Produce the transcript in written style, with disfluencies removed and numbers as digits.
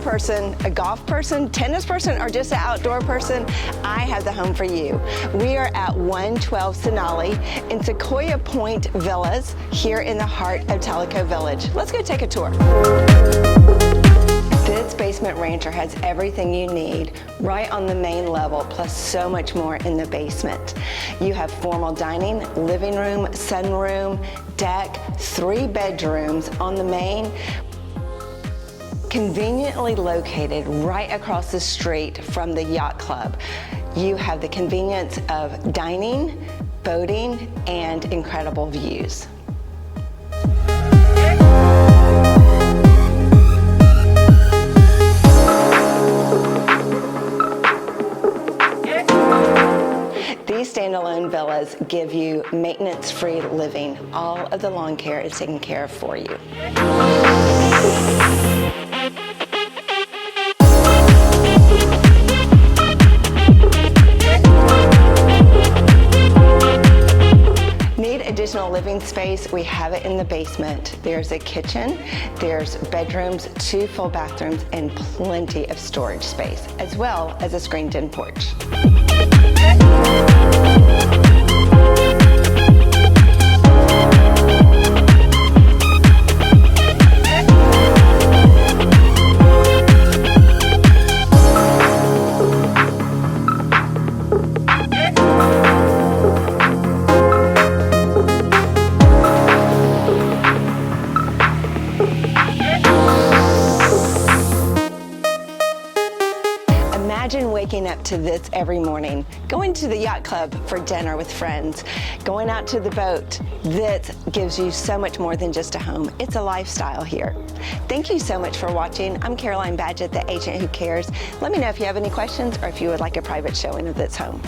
person, a golf person, tennis person, or just an outdoor person, I have the home for you. We are at 112 Sunali in Sequoia Point Villas here in the heart of Tellico Village. Let's go take a tour. This basement rancher has everything you need right on the main level, plus so much more in the basement. You have formal dining, living room, sunroom, deck, 3 bedrooms on the main. Conveniently located right across the street from the Yacht Club. You have the convenience of dining, boating, and incredible views. These standalone villas give you maintenance-free living. All of the lawn care is taken care of for you. Need additional living space? We have it in the basement. There's a kitchen, there's bedrooms, 2 full bathrooms, and plenty of storage space, as well as a screened-in porch. Imagine waking up to this every morning, going to the Yacht Club for dinner with friends, going out to the boat. This gives you so much more than just a home. It's a lifestyle here. Thank you so much for watching. I'm Caroline Badgett, the agent who cares. Let me know if you have any questions or if you would like a private showing of this home.